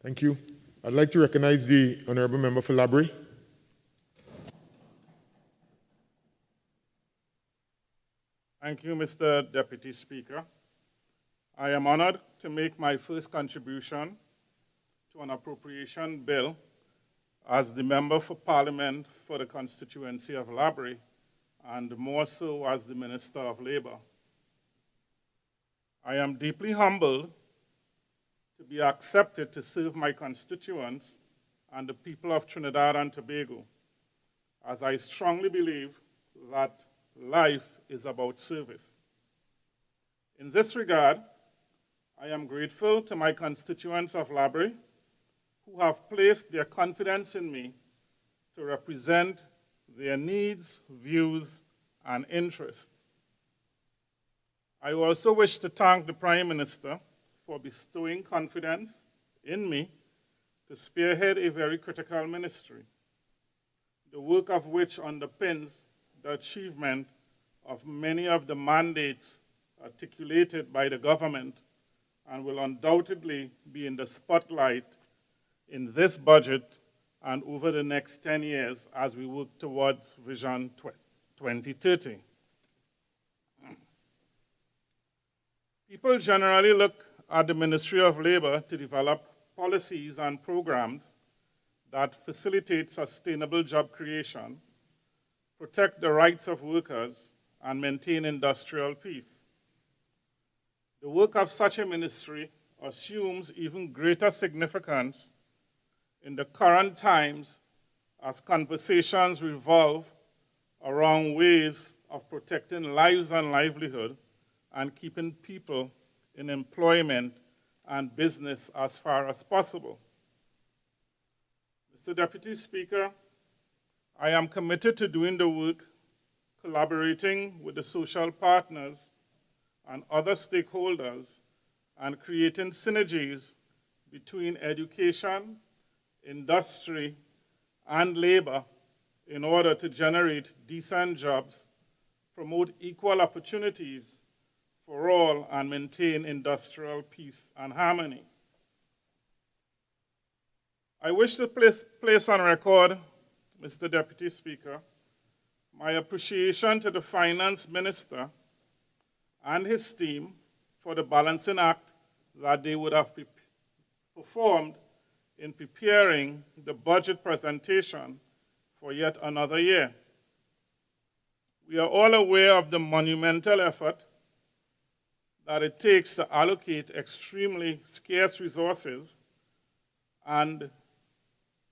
Thank you. I'd like to recognize the Honourable Member for Labrie. Thank you, Mr. Deputy Speaker. I am honored to make my first contribution to an appropriation bill as the Member for Parliament for the constituency of Labrie, and more so as the Minister of Labour. I am deeply humbled to be accepted to serve my constituents and the people of Trinidad and Tobago, as I strongly believe that life is about service. In this regard, I am grateful to my constituents of Labrie who have placed their confidence in me to represent their needs, views, and interests. I also wish to thank the Prime Minister for bestowing confidence in me to spearhead a very critical ministry, the work of which underpins the achievement of many of the mandates articulated by the government and will undoubtedly be in the spotlight in this budget and over the next 10 years as we work towards Vision 2030. People generally look at the Ministry of Labour to develop policies and programs that facilitate sustainable job creation, protect the rights of workers, and maintain industrial peace. The work of such a ministry assumes even greater significance in the current times as conversations revolve around ways of protecting lives and livelihood and keeping people in employment and business as far as possible. Mr. Deputy Speaker, I am committed to doing the work, collaborating with the social partners and other stakeholders, and creating synergies between education, industry, and labor in order to generate decent jobs, promote equal opportunities for all, and maintain industrial peace and harmony. I wish to place on record, Mr. Deputy Speaker, my appreciation to the Finance Minister and his team for the balancing act that they would have performed in preparing the budget presentation for yet another year. We are all aware of the monumental effort that it takes to allocate extremely scarce resources and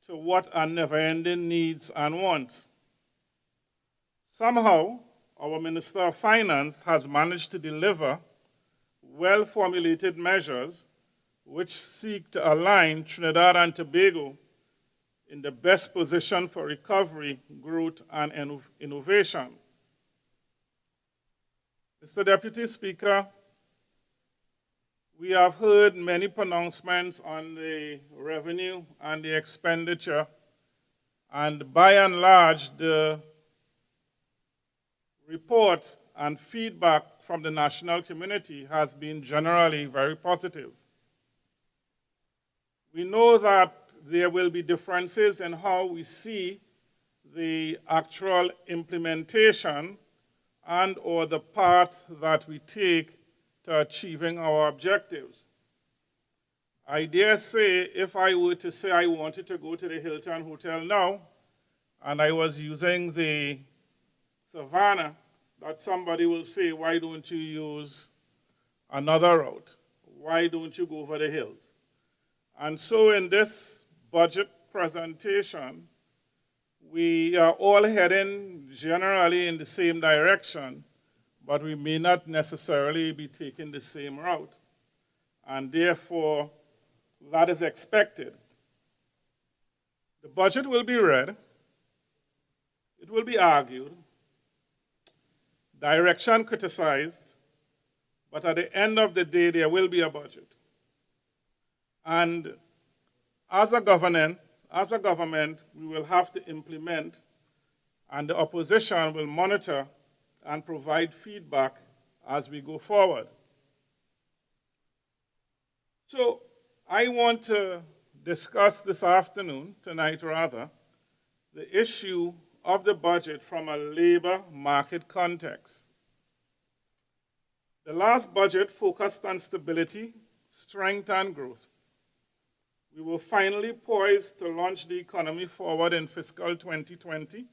to what are never-ending needs and wants. Somehow, our Minister of Finance has managed to deliver well-formulated measures which seek to align Trinidad and Tobago in the best position for recovery, growth, and innovation. Mr. Deputy Speaker, we have heard many pronouncements on the revenue and the expenditure, and by and large, the report and feedback from the national community has been generally very positive. We know that there will be differences in how we see the actual implementation and/or the path that we take to achieving our objectives. I dare say, if I were to say I wanted to go to the Hilton Hotel now, and I was using the Savannah, that somebody will say, why don't you use another route? Why don't you go over the hills? And so in this budget presentation, we are all heading generally in the same direction, but we may not necessarily be taking the same route. And therefore, that is expected. The budget will be read, it will be argued, direction criticized, but at the end of the day, there will be a budget. And as a government, we will have to implement, and the opposition will monitor and provide feedback as we go forward. So I want to discuss this afternoon, tonight rather, the issue of the budget from a labor market context. The last budget focused on stability, strength, and growth. We were finally poised to launch the economy forward in fiscal 2020.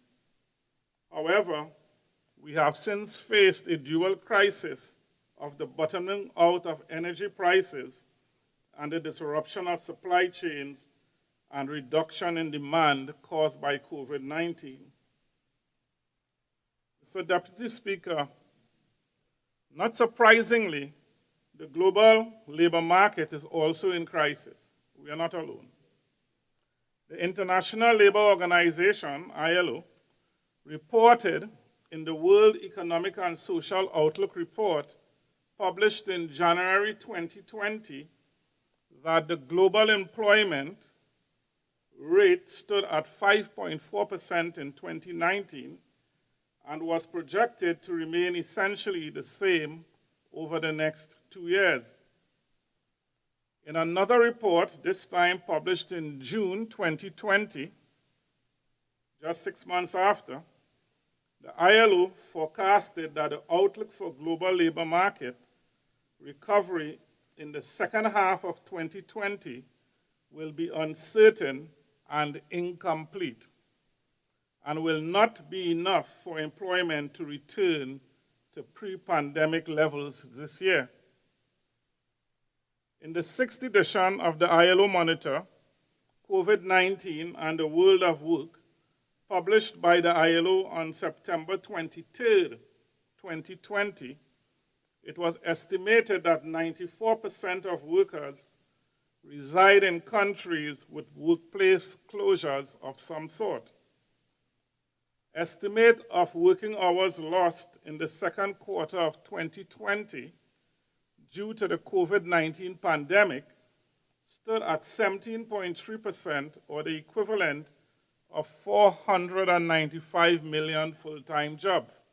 However, we have since faced a dual crisis of the bottoming out of energy prices and the disruption of supply chains and reduction in demand caused by COVID-19. Mr. Deputy Speaker, not surprisingly, the global labor market is also in crisis. We are not alone. The International Labour Organization, ILO, reported in the World Economic and Social Outlook report published in January 2020 that the global employment rate stood at 5.4% in 2019 and was projected to remain essentially the same over the next 2 years. In another report, this time published in June 2020, just 6 months after, the ILO forecasted that the outlook for global labor market recovery in the second half of 2020 will be uncertain and incomplete, and will not be enough for employment to return to pre-pandemic levels this year. In the 6th edition of the ILO Monitor, COVID-19 and the World of Work, published by the ILO on September 23, 2020, it was estimated that 94% of workers reside in countries with workplace closures of some sort. Estimate of working hours lost in the second quarter of 2020 due to the COVID-19 pandemic stood at 17.3%, or the equivalent of 495 million full-time jobs.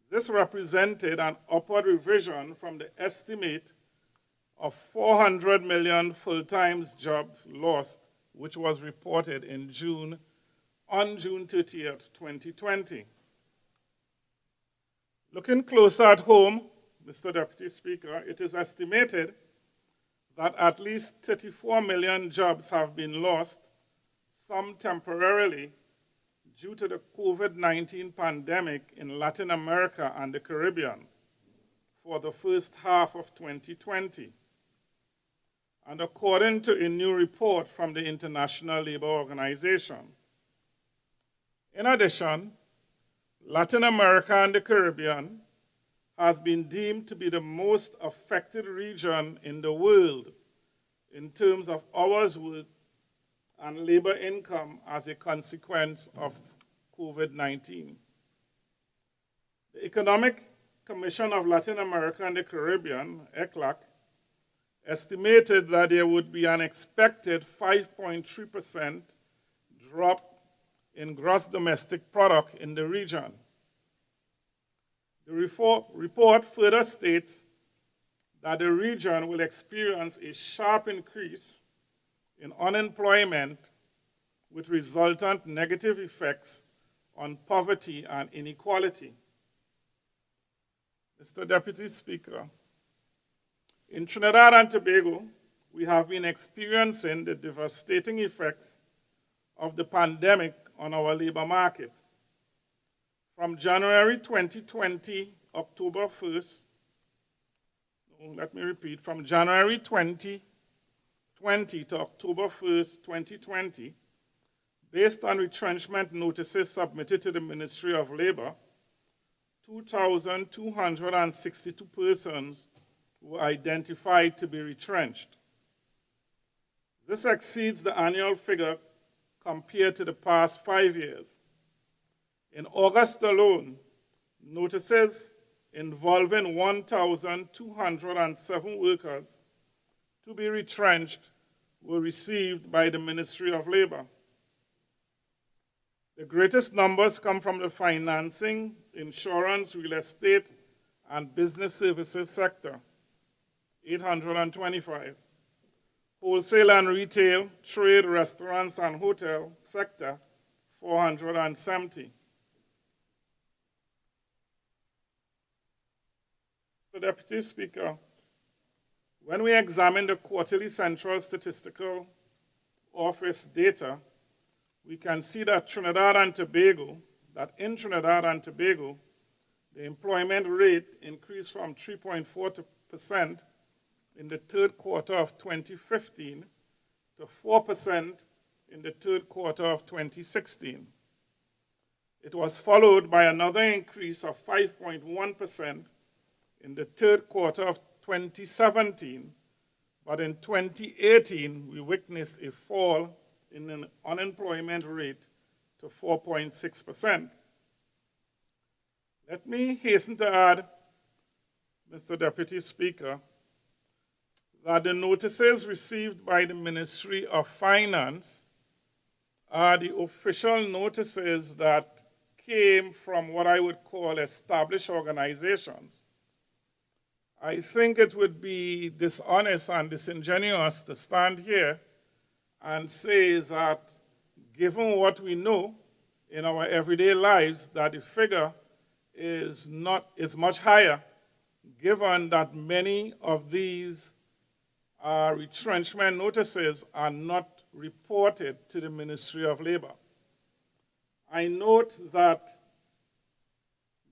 This represented an upward revision from the estimate of 400 million full-time jobs lost, which was reported in on June 30th, 2020. Looking closer at home, Mr. Deputy Speaker, it is estimated that at least 34 million jobs have been lost, some temporarily, due to the COVID-19 pandemic in Latin America and the Caribbean for the first half of 2020. And according to a new report from the International Labour Organization. In addition, Latin America and the Caribbean has been deemed to be the most affected region in the world in terms of hours worked and labor income as a consequence of COVID-19. The Economic Commission of Latin America and the Caribbean, ECLAC, estimated that there would be an expected 5.3% drop in gross domestic product in the region. The report further states that the region will experience a sharp increase in unemployment with resultant negative effects on poverty and inequality. Mr. Deputy Speaker, in Trinidad and Tobago, we have been experiencing the devastating effects of the pandemic on our labor market. From January 2020, October 1st, from January 2020 to October 1st, 2020, based on retrenchment notices submitted to the Ministry of Labor, 2,262 persons were identified to be retrenched. This exceeds the annual figure compared to the past 5 years. In August alone, notices involving 1,207 workers to be retrenched were received by the Ministry of Labor. The greatest numbers come from the financing, insurance, real estate, and business services sector, 825, Wholesale and retail, trade, restaurants, and hotel sector, 470. So, Deputy Speaker, when we examine the quarterly Central Statistical Office data, we can see that in Trinidad and Tobago, the employment rate increased from 3.4% in the third quarter of 2015 to 4% in the third quarter of 2016. It was followed by another increase of 5.1% in the third quarter of 2017, but in 2018, we witnessed a fall in the unemployment rate to 4.6%. Let me hasten to add, Mr. Deputy Speaker, that the notices received by the Ministry of Finance are the official notices that came from what I would call established organizations. I think it would be dishonest and disingenuous to stand here and say that given what we know in our everyday lives, that the figure is much higher, given that many of these retrenchment notices are not reported to the Ministry of Labor. I note that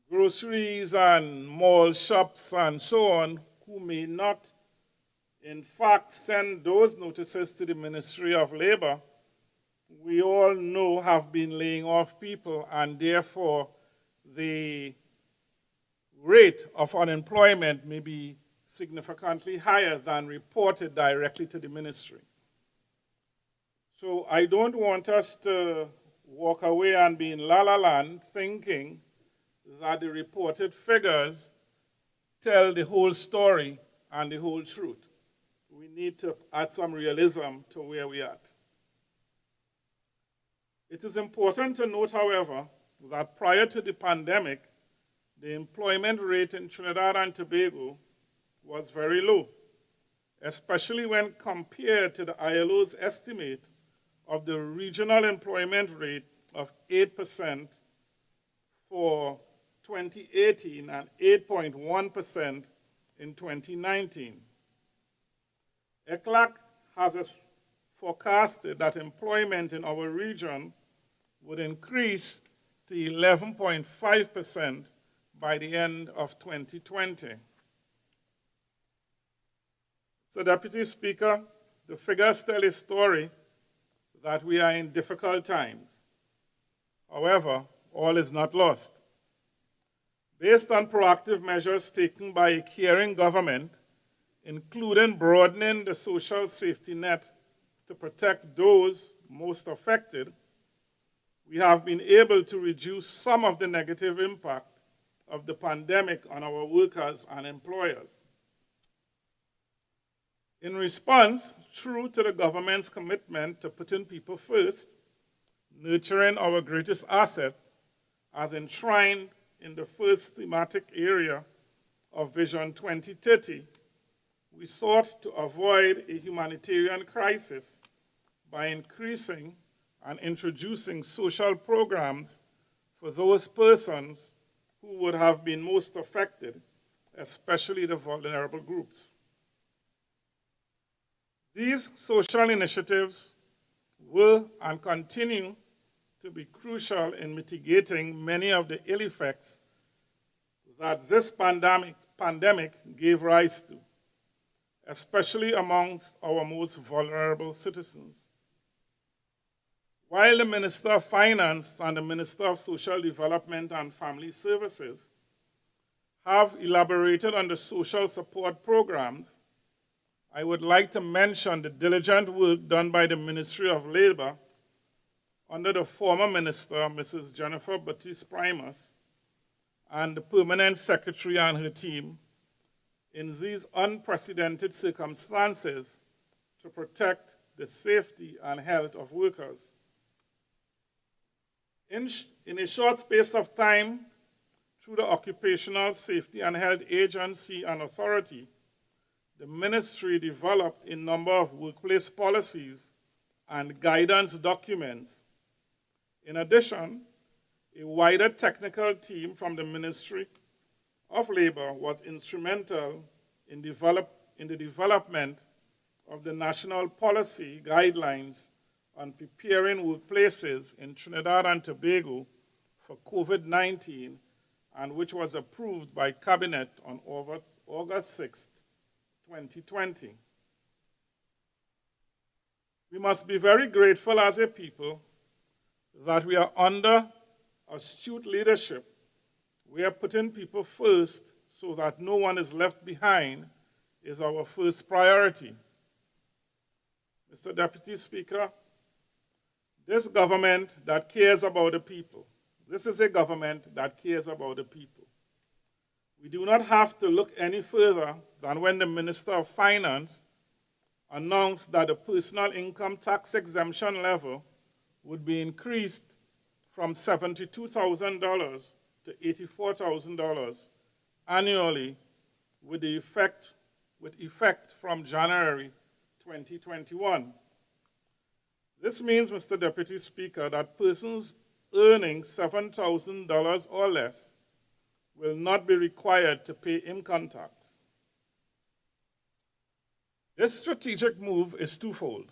groceries and mall shops and so on, who may not in fact send those notices to the Ministry of Labor, we all know have been laying off people, and therefore the rate of unemployment may be significantly higher than reported directly to the ministry. So I don't want us to walk away and be in la-la land thinking that the reported figures tell the whole story and the whole truth. We need to add some realism to where we are at. It is important to note, however, that prior to the pandemic, the employment rate in Trinidad and Tobago was very low, especially when compared to the ILO's estimate of the regional employment rate of 8% for 2018 and 8.1% in 2019. ECLAC has forecasted that employment in our region would increase to 11.5% by the end of 2020. So, Deputy Speaker, the figures tell a story that we are in difficult times. However, all is not lost. Based on proactive measures taken by a caring government, including broadening the social safety net to protect those most affected, we have been able to reduce some of the negative impact of the pandemic on our workers and employers. In response, true to the government's commitment to putting people first, nurturing our greatest asset, as enshrined in the first thematic area of Vision 2030, we sought to avoid a humanitarian crisis by increasing and introducing social programs for those persons who would have been most affected, especially the vulnerable groups. These social initiatives were and continue to be crucial in mitigating many of the ill effects that this pandemic gave rise to, especially amongst our most vulnerable citizens. While the Minister of Finance and the Minister of Social Development and Family Services have elaborated on the social support programs, I would like to mention the diligent work done by the Ministry of Labor under the former Minister, Mrs. Jennifer Baptiste-Primus, and the Permanent Secretary and her team in these unprecedented circumstances to protect the safety and health of workers. In a short space of time, through the Occupational Safety and Health Agency and Authority, the ministry developed a number of workplace policies and guidance documents. In addition, a wider technical team from the Ministry of Labor was instrumental in the development of the national policy guidelines on preparing workplaces in Trinidad and Tobago for COVID-19, and which was approved by Cabinet on August 6, 2020. We must be very grateful as a people that we are under astute leadership. We are putting people first so that no one is left behind is our first priority. Mr. Deputy Speaker, this government that cares about the people, this is a government that cares about the people. We do not have to look any further than when the Minister of Finance announced that the personal income tax exemption level would be increased from $72,000 to $84,000 annually with effect from January 2021. This means, Mr. Deputy Speaker, that persons earning $7,000 or less will not be required to pay income tax. This strategic move is twofold.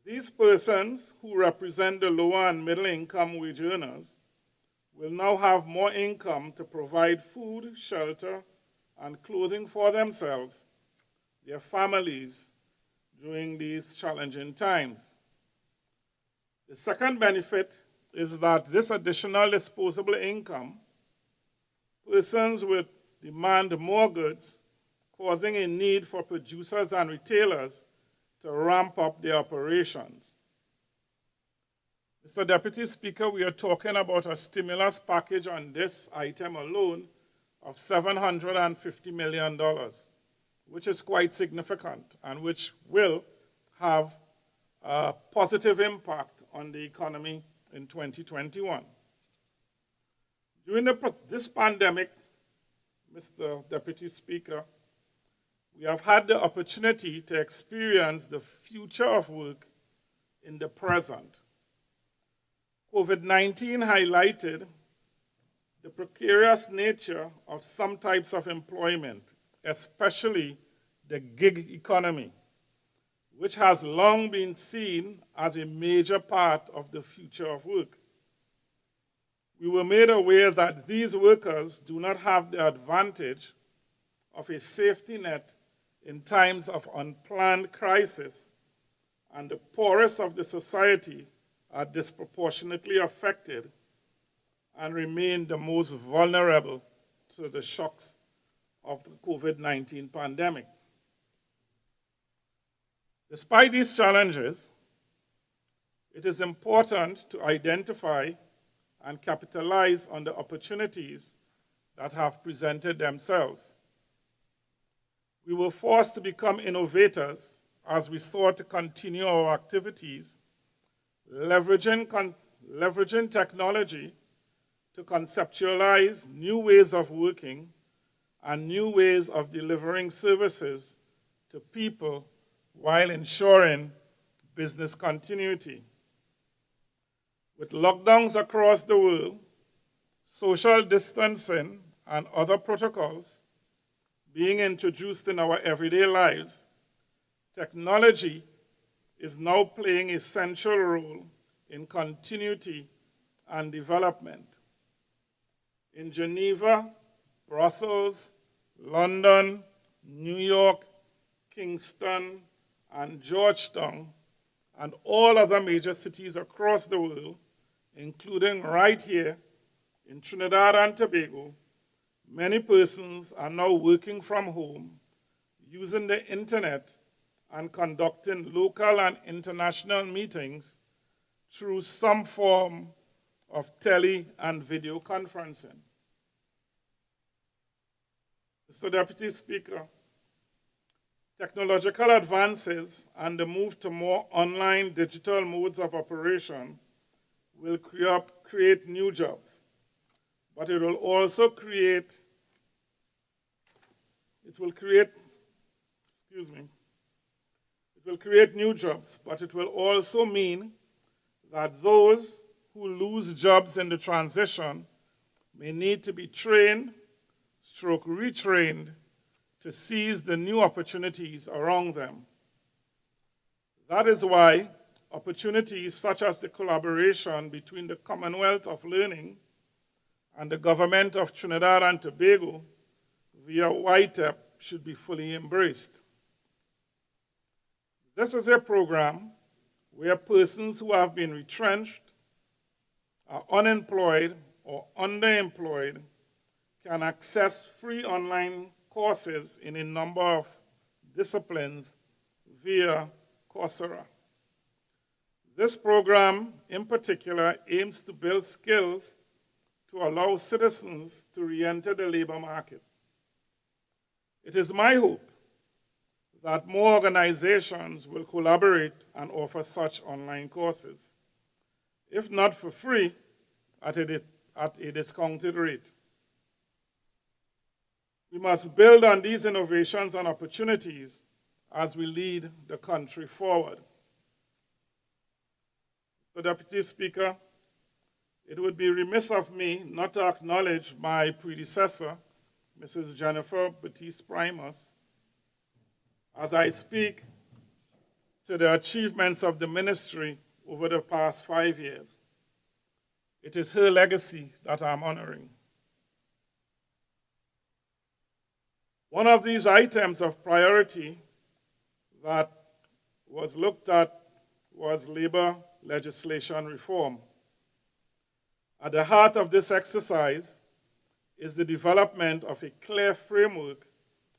These persons who represent the lower and middle income wage earners will now have more income to provide food, shelter, and clothing for themselves, their families, during these challenging times. The second benefit is that this additional disposable income, persons will demand more goods, causing a need for producers and retailers to ramp up their operations. Mr. Deputy Speaker, we are talking about a stimulus package on this item alone of $750 million, which is quite significant and which will have a positive impact on the economy in 2021. During this pandemic, Mr. Deputy Speaker, we have had the opportunity to experience the future of work in the present. COVID-19 highlighted the precarious nature of some types of employment, especially the gig economy, which has long been seen as a major part of the future of work. We were made aware that these workers do not have the advantage of a safety net in times of unplanned crisis, and the poorest of the society are disproportionately affected and remain the most vulnerable to the shocks of the COVID-19 pandemic. Despite these challenges, it is important to identify and capitalize on the opportunities that have presented themselves. We were forced to become innovators as we sought to continue our activities, leveraging technology to conceptualize new ways of working and new ways of delivering services to people while ensuring business continuity. With lockdowns across the world, social distancing, and other protocols being introduced in our everyday lives, technology is now playing a central role in continuity and development. In Geneva, Brussels, London, New York, Kingston, and Georgetown, and all other major cities across the world, including right here in Trinidad and Tobago, many persons are now working from home, using the internet, and conducting local and international meetings through some form of tele and video conferencing. Mr. Deputy Speaker, technological advances and the move to more online digital modes of operation will create new jobs, but it will also create excuse me, it will create new jobs, but it will also mean that those who lose jobs in the transition may need to be trained, retrained, to seize the new opportunities around them. That is why opportunities such as the collaboration between the Commonwealth of Learning and the government of Trinidad and Tobago via YTEP should be fully embraced. This is a program where persons who have been retrenched, are unemployed or underemployed can access free online courses in a number of disciplines via Coursera. This program, in particular, aims to build skills to allow citizens to re-enter the labor market. It is my hope that more organizations will collaborate and offer such online courses, if not for free, at a discounted rate. We must build on these innovations and opportunities as we lead the country forward. Mr. Deputy Speaker, it would be remiss of me not to acknowledge my predecessor, Mrs. Jennifer Batiste Primus, as I speak to the achievements of the ministry over the past 5 years. It is her legacy that I'm honoring. One of these items of priority that was looked at was labor legislation reform. At the heart of this exercise is the development of a clear framework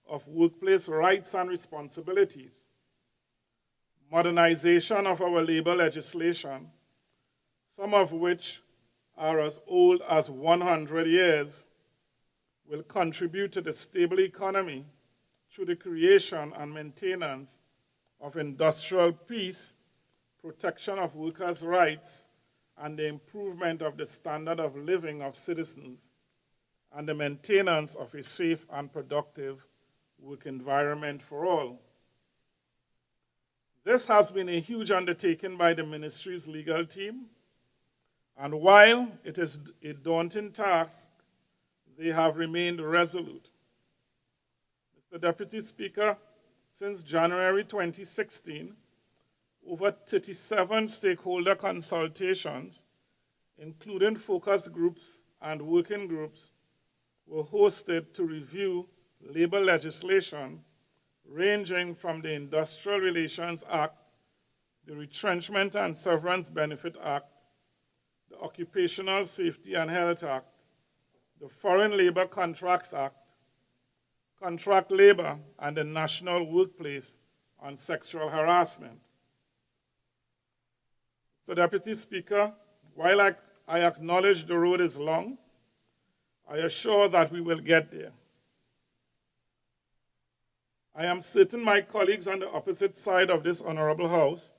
of workplace rights and responsibilities, modernization of our labor legislation, some of which are as old as 100 years, will contribute to the stable economy through the creation and maintenance of industrial peace, protection of workers' rights, and the improvement of the standard of living of citizens, and the maintenance of a safe and productive work environment for all. This has been a huge undertaking by the ministry's legal team, and while it is a daunting task, they have remained resolute. Mr. Deputy Speaker, since January 2016, over 37 stakeholder consultations, including focus groups and working groups, were hosted to review labor legislation ranging from the Industrial Relations Act, the Retrenchment and Severance Benefit Act, the Occupational Safety and Health Act, the Foreign Labor Contracts Act, contract labor, and the National Workplace on Sexual Harassment. So, Deputy Speaker, while I acknowledge the road is long, I assure that we will get there. I am certain my colleagues on the opposite side of this Honourable House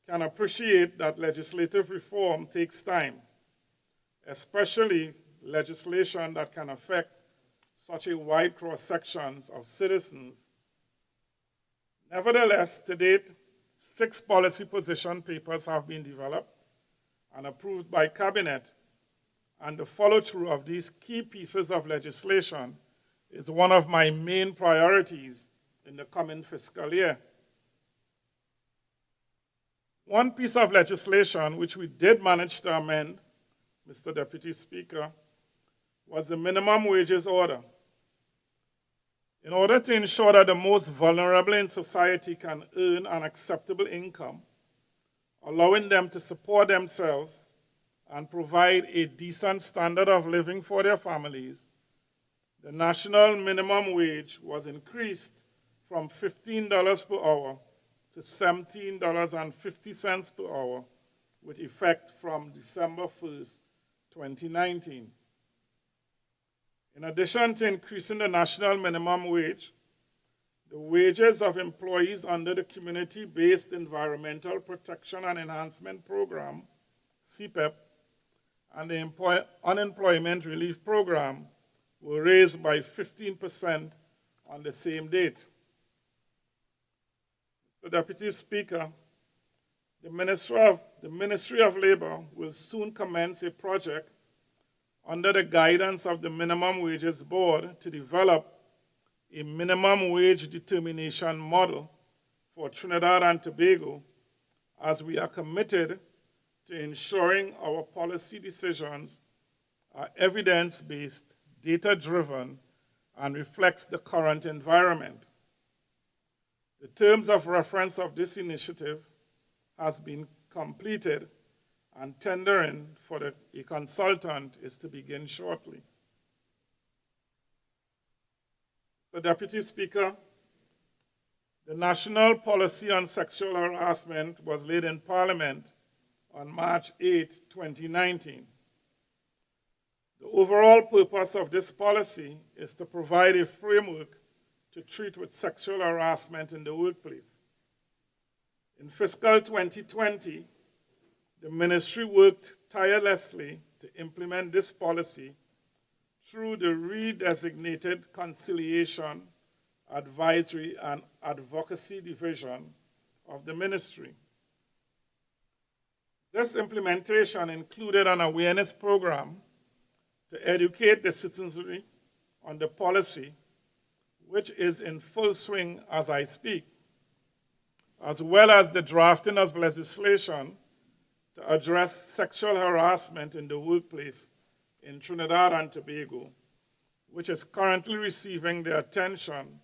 can appreciate that legislative reform takes time, especially legislation that can affect such a wide cross-sections of citizens. Nevertheless, to date, 6 policy position papers have been developed and approved by Cabinet, and the follow-through of these key pieces of legislation is one of my main priorities in the coming fiscal year. One piece of legislation which we did manage to amend, Mr. Deputy Speaker, was the minimum wages order. In order to ensure that the most vulnerable in society can earn an acceptable income, allowing them to support themselves and provide a decent standard of living for their families, the national minimum wage was increased from $15 per hour to $17.50 per hour, with effect from December 1st, 2019. In addition to increasing the national minimum wage, the wages of employees under the Community-Based Environmental Protection and Enhancement Program, CPEP, and the Unemployment Relief Program were raised by 15% on the same date. The Deputy Speaker, the Ministry of Labor will soon commence a project under the guidance of the Minimum Wages Board to develop a minimum wage determination model for Trinidad and Tobago, as we are committed to ensuring our policy decisions are evidence-based, data-driven, and reflects the current environment. The terms of reference of this initiative has been completed, and tendering for a consultant is to begin shortly. The Deputy Speaker, the National Policy on Sexual Harassment was laid in Parliament on March 8, 2019. The overall purpose of this policy is to provide a framework to treat with sexual harassment in the workplace. In fiscal 2020, the ministry worked tirelessly to implement this policy through the redesignated Conciliation, Advisory, and Advocacy Division of the ministry. This implementation included an awareness program to educate the citizenry on the policy, which is in full swing as I speak, as well as the drafting of legislation to address sexual harassment in the workplace in Trinidad and Tobago, which is currently receiving the attention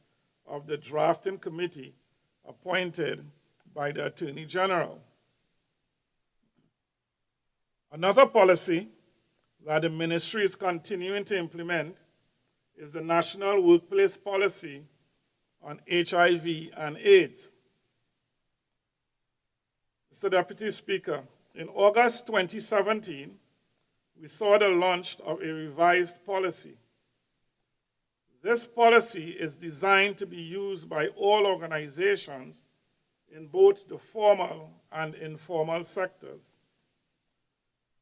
of the drafting committee appointed by the Attorney General. Another policy that the ministry is continuing to implement is the National Workplace Policy on HIV and AIDS. Mr. Deputy Speaker, in August 2017, we saw the launch of a revised policy. This policy is designed to be used by all organizations in both the formal and informal sectors.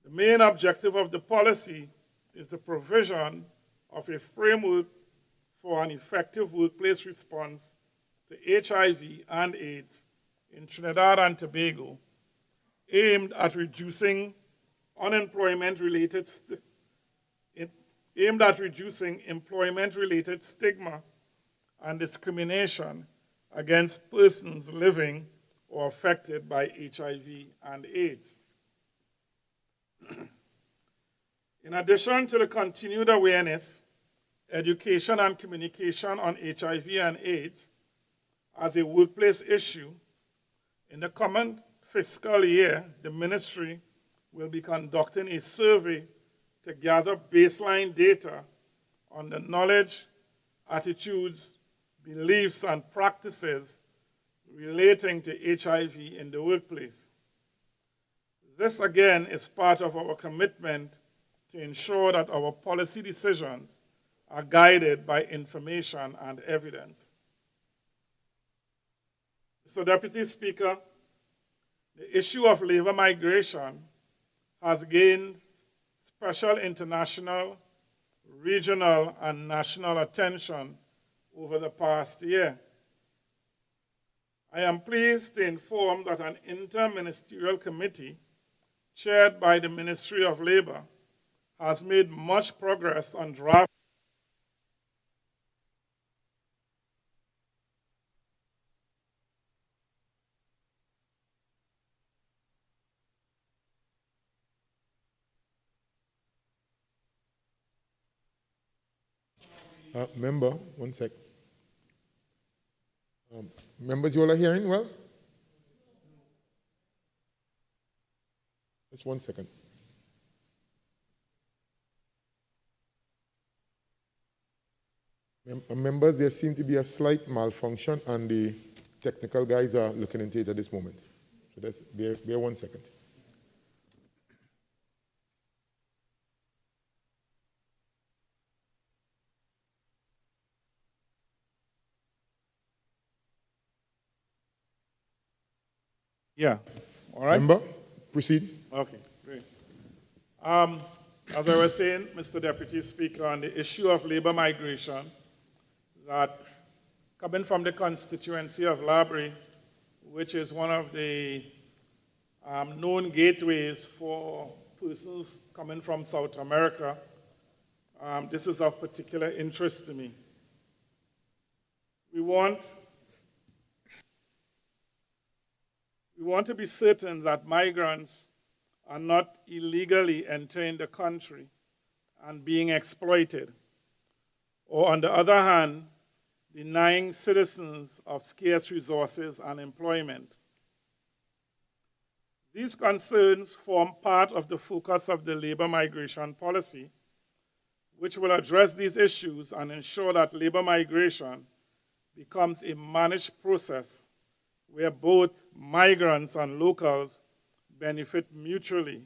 The main objective of the policy is the provision of a framework for an effective workplace response to HIV and AIDS in Trinidad and Tobago, aimed at reducing employment-related stigma and discrimination against persons living or affected by HIV and AIDS. In addition to the continued awareness, education, and communication on HIV and AIDS as a workplace issue, in the coming fiscal year, the ministry will be conducting a survey to gather baseline data on the knowledge, attitudes, beliefs, and practices relating to HIV in the workplace. This, again, is part of our commitment to ensure that our policy decisions are guided by information and evidence. Mr. Deputy Speaker, the issue of labor migration has gained special international, regional, and national attention over the past year. I am pleased to inform that an interministerial committee chaired by the Ministry of Labor has made much progress on draft Member, one sec. Members, you all are hearing well? Just 1 second. Members, there seems to be a slight malfunction, and the technical guys are looking into it at this moment. So that's, bear 1 second. Yeah, all right. Member, proceed. Okay, great. As I was saying, Mr. Deputy Speaker, on the issue of labor migration, that coming from the constituency of Labrie, which is one of the known gateways for persons coming from South America, this is of particular interest to me. We want to be certain that migrants are not illegally entering the country and being exploited, or on the other hand, denying citizens of scarce resources and employment. These concerns form part of the focus of the labor migration policy, which will address these issues and ensure that labor migration becomes a managed process where both migrants and locals benefit mutually,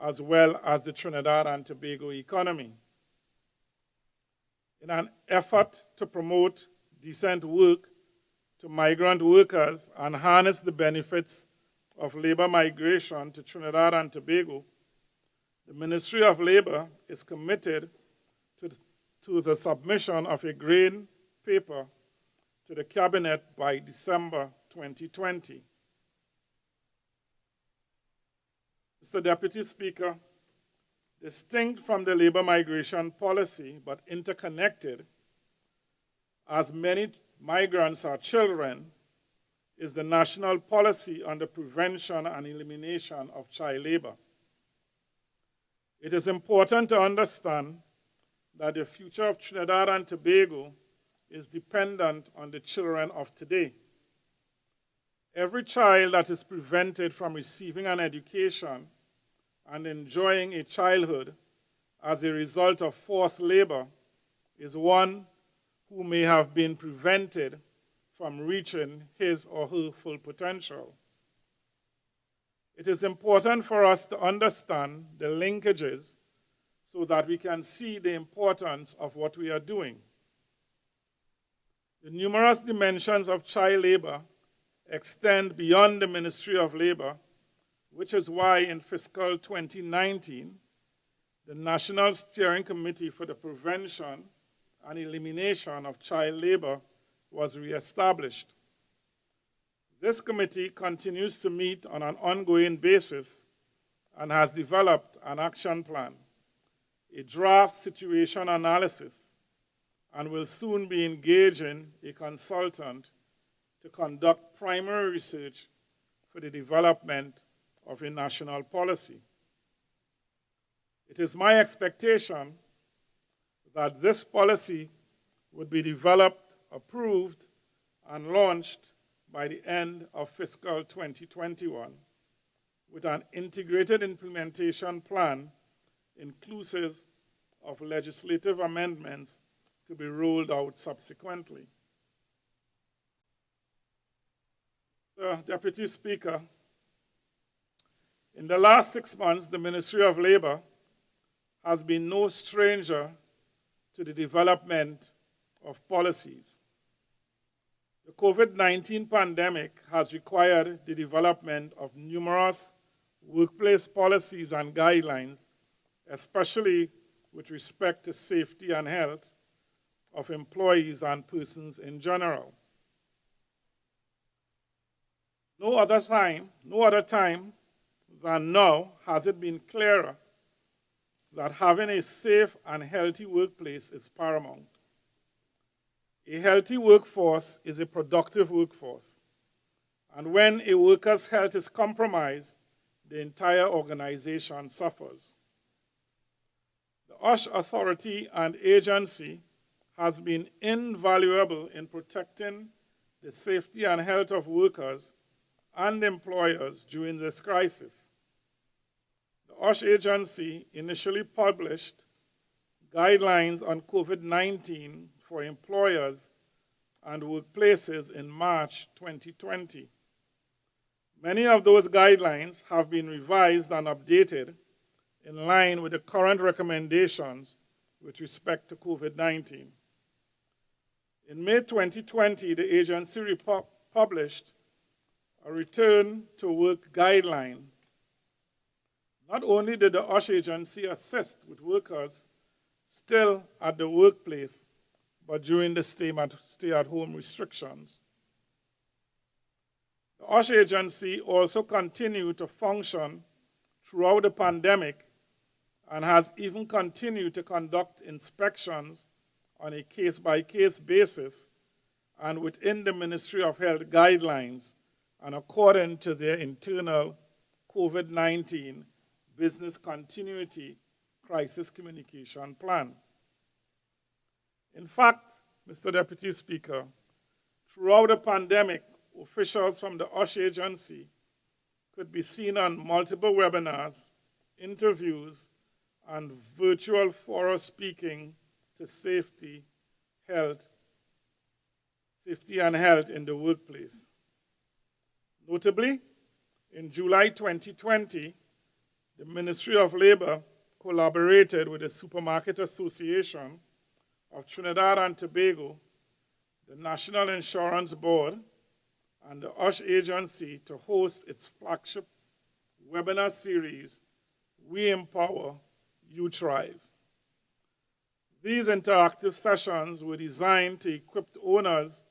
as well as the Trinidad and Tobago economy. In an effort to promote decent work to migrant workers and harness the benefits of labor migration to Trinidad and Tobago, the Ministry of Labor is committed to the submission of a green paper to the Cabinet by December 2020. Mr. Deputy Speaker, distinct from the labor migration policy, but interconnected, as many migrants are children, is the national policy on the prevention and elimination of child labor. It is important to understand that the future of Trinidad and Tobago is dependent on the children of today. Every child that is prevented from receiving an education and enjoying a childhood as a result of forced labor is one who may have been prevented from reaching his or her full potential. It is important for us to understand the linkages so that we can see the importance of what we are doing. The numerous dimensions of child labor extend beyond the Ministry of Labor, which is why in fiscal 2019, the National Steering Committee for the Prevention and Elimination of Child Labor was reestablished. This committee continues to meet on an ongoing basis and has developed an action plan, a draft situation analysis, and will soon be engaging a consultant to conduct primary research for the development of a national policy. It is my expectation that this policy would be developed, approved, and launched by the end of fiscal 2021 with an integrated implementation plan inclusive of legislative amendments to be rolled out subsequently. Deputy Speaker, in the last 6 months, the Ministry of Labor has been no stranger to the development of policies. The COVID-19 pandemic has required the development of numerous workplace policies and guidelines, especially with respect to safety and health of employees and persons in general. No other time than now has it been clearer that having a safe and healthy workplace is paramount. A healthy workforce is a productive workforce, and when a worker's health is compromised, the entire organization suffers. The OSH authority and agency has been invaluable in protecting the safety and health of workers and employers during this crisis. The OSH agency initially published guidelines on COVID-19 for employers and workplaces in March 2020. Many of those guidelines have been revised and updated in line with the current recommendations with respect to COVID-19. In May 2020, the agency published a return to work guideline. Not only did the OSH agency assist with workers still at the workplace, but during the stay-at-home restrictions. The The OSH agency also continued to function throughout the pandemic and has even continued to conduct inspections on a case-by-case basis and within the Ministry of Health guidelines and according to their internal COVID-19 business continuity crisis communication plan. In fact, Mr. Deputy Speaker, throughout the pandemic, officials from the OSH agency could be seen on multiple webinars, interviews, and virtual fora speaking to safety and health in the workplace. Notably, in July 2020, the Ministry of Labor collaborated with the Supermarket Association of Trinidad and Tobago, the National Insurance Board, and the OSH agency to host its flagship webinar series, We Empower, You Thrive. These interactive sessions were designed to equip owners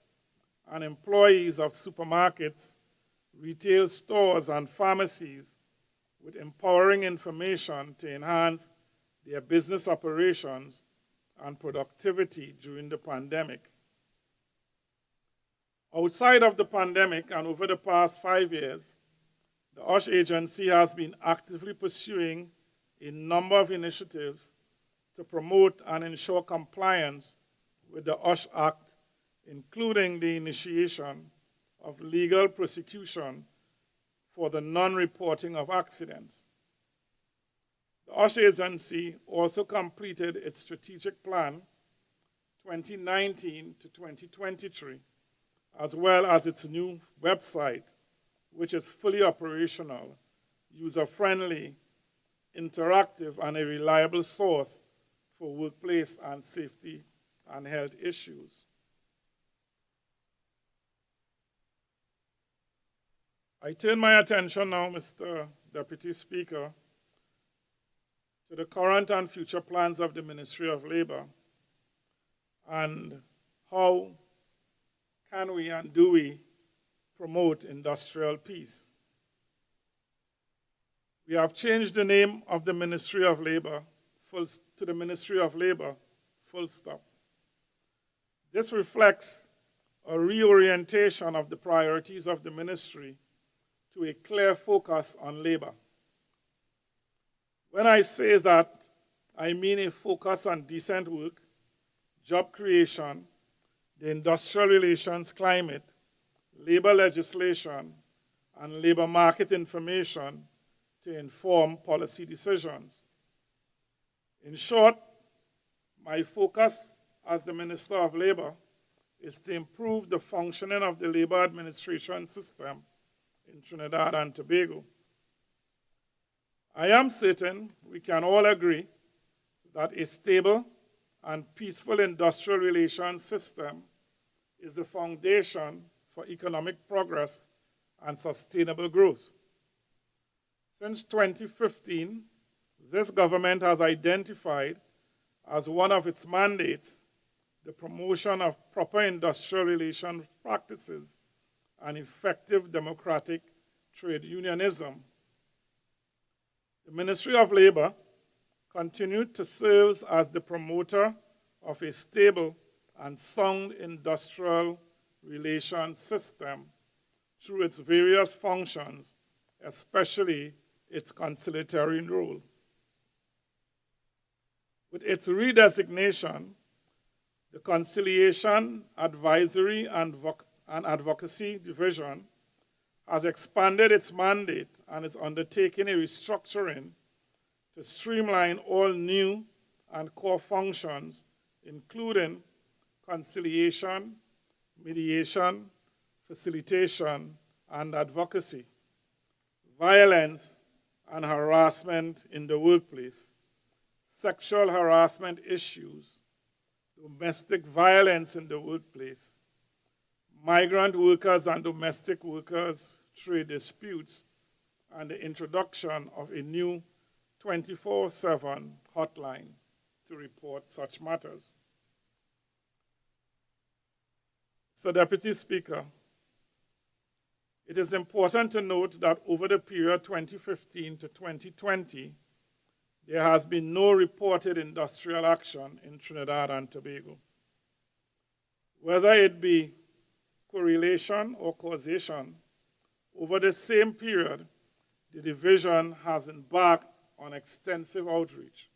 and employees of supermarkets, retail stores, and pharmacies with empowering information to enhance their business operations and productivity during the pandemic. Outside of the pandemic and over the past 5 years, the OSH agency has been actively pursuing a number of initiatives to promote and ensure compliance with the OSH Act, including the initiation of legal prosecution for the non-reporting of accidents. The OSH agency also completed its strategic plan 2019 to 2023, as well as its new website, which is fully operational, user-friendly, interactive, and a reliable source for workplace and safety and health issues. I turn my attention now, Mr. Deputy Speaker, to the current and future plans of the Ministry of Labor and how can we and do we promote industrial peace. We have changed the name of the Ministry of Labor to the Ministry of Labor, full stop. This reflects a reorientation of the priorities of the ministry to a clear focus on labor. When I say that, I mean a focus on decent work, job creation, the industrial relations climate, labor legislation, and labor market information to inform policy decisions. In short, my focus as the Minister of Labor is to improve the functioning of the labor administration system in Trinidad and Tobago. I am certain we can all agree that a stable and peaceful industrial relations system is the foundation for economic progress and sustainable growth. Since 2015, this government has identified as one of its mandates the promotion of proper industrial relations practices and effective democratic trade unionism. The Ministry of Labor continued to serve as the promoter of a stable and sound industrial relations system through its various functions, especially its conciliatory role. With its redesignation, the Conciliation, Advisory, and Advocacy Division has expanded its mandate and is undertaking a restructuring to streamline all new and core functions, including conciliation, mediation, facilitation, and advocacy, violence and harassment in the workplace, sexual harassment issues, domestic violence in the workplace, migrant workers and domestic workers trade disputes, and the introduction of a new 24/7 hotline to report such matters. So, Deputy Speaker, It is important to note that over the period 2015 to 2020, there has been no reported industrial action in Trinidad and Tobago. Whether it be correlation or causation, over the same period, the division has embarked on extensive outreach.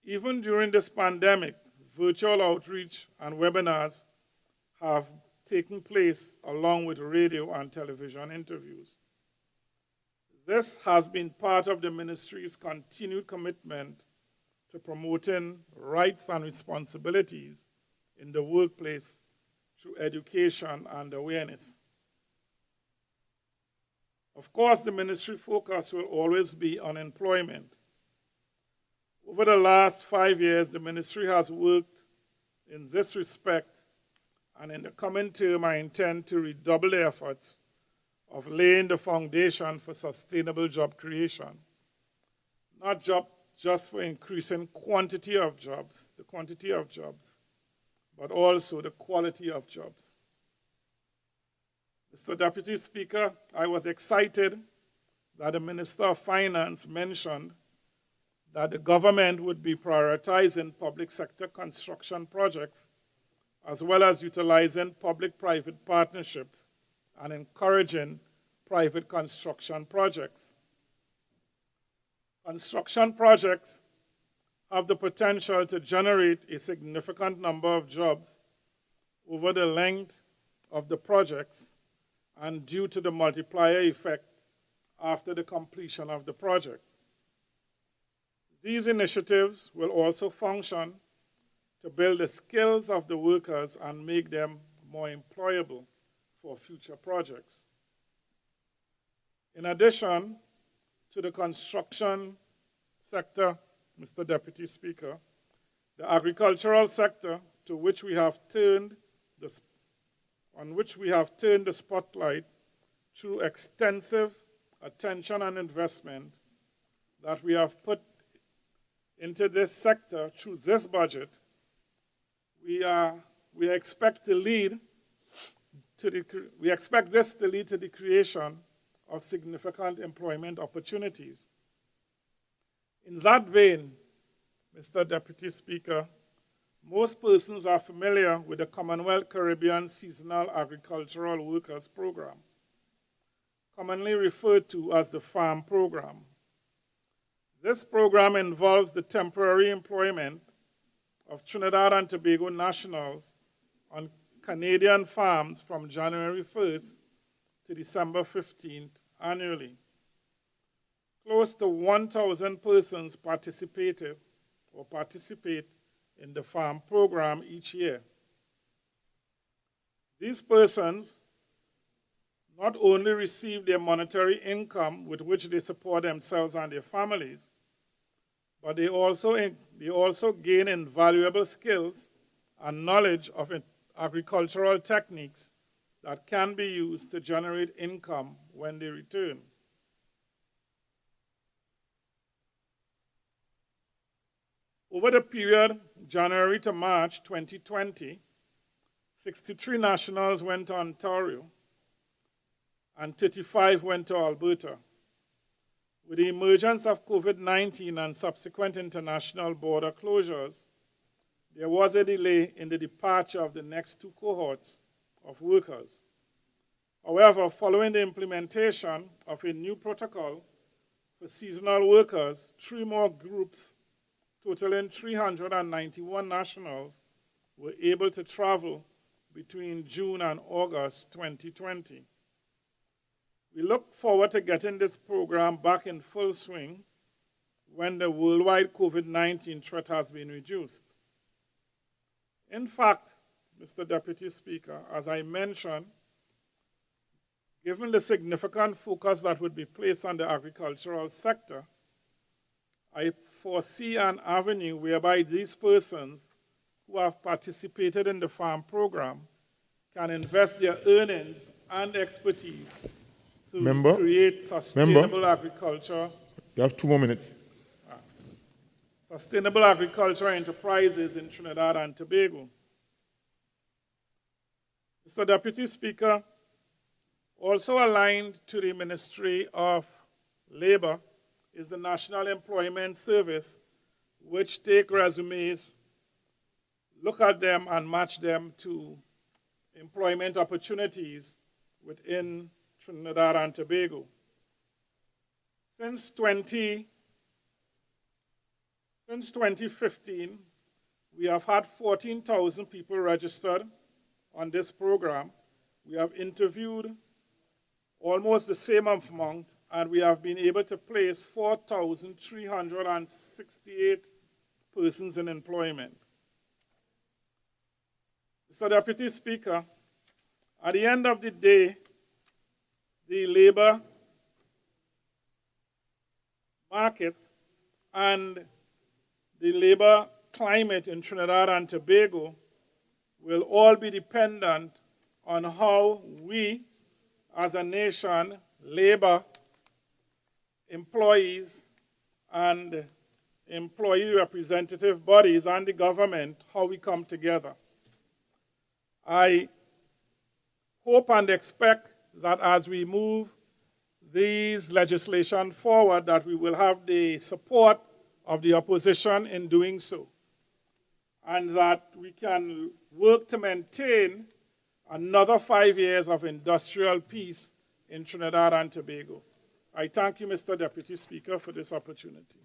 Even during this pandemic, virtual outreach and webinars have taken place along with radio and television interviews. This has been part of the ministry's continued commitment to promoting rights and responsibilities in the workplace through education and awareness. Of course, the ministry focus will always be on employment. Over the last 5 years, the ministry has worked in this respect, and in the coming term, I intend to redouble the efforts of laying the foundation for sustainable job creation, not just for increasing the quantity of jobs, but also the quality of jobs. Mr. Deputy Speaker, I was excited that the Minister of Finance mentioned that the government would be prioritizing public sector construction projects as well as utilizing public-private partnerships and encouraging private construction projects. Construction projects have the potential to generate a significant number of jobs over the length of the projects and due to the multiplier effect after the completion of the project. These initiatives will also function to build the skills of the workers and make them more employable for future projects. In addition to the construction sector, Mr. Deputy Speaker, the agricultural sector on which we have turned the spotlight through extensive attention and investment that we have put into this sector through this budget, we expect this to lead to the creation of significant employment opportunities. In that vein, Mr. Deputy Speaker, most persons are familiar with the Commonwealth Caribbean Seasonal Agricultural Workers Program, commonly referred to as the FARM program. This program involves the temporary employment of Trinidad and Tobago nationals on Canadian farms from January 1st to December 15th annually. Close to 1,000 persons participate in the FARM program each year. These persons not only receive their monetary income with which they support themselves and their families, but they also gain invaluable skills and knowledge of agricultural techniques that can be used to generate income when they return. Over the period January to March 2020, 63 nationals went to Ontario and 35 went to Alberta. With the emergence of COVID-19 and subsequent international border closures, there was a delay in the departure of the next two cohorts of workers. However, following the implementation of a new protocol for seasonal workers, 3 more groups totaling 391 nationals were able to travel between June and August 2020. We look forward to getting this program back in full swing when the worldwide COVID-19 threat has been reduced. In fact, Mr. Deputy Speaker, as I mentioned, given the significant focus that would be placed on the agricultural sector, I foresee an avenue whereby these persons who have participated in the FARM program can invest their earnings and expertise to create sustainable agriculture. You have 2 more minutes. Sustainable agriculture enterprises in Trinidad and Tobago. Mr. Deputy Speaker, Also aligned to the Ministry of Labor is the National Employment Service, which take resumes, look at them and match them to employment opportunities within Trinidad and Tobago. Since 2015, we have had 14,000 people registered on this program. We have interviewed almost the same amount, and we have been able to place 4,368 persons in employment. Mr. Deputy Speaker, at the end of the day, the labor market and the labor climate in Trinidad and Tobago will all be dependent on how we, as a nation, labor, employees, and employee representative bodies and the government, how we come together. I hope and expect that as we move these legislation forward, that we will have the support of the opposition in doing so, and that we can work to maintain another 5 years of industrial peace in Trinidad and Tobago. I thank you, Mr. Deputy Speaker, for this opportunity.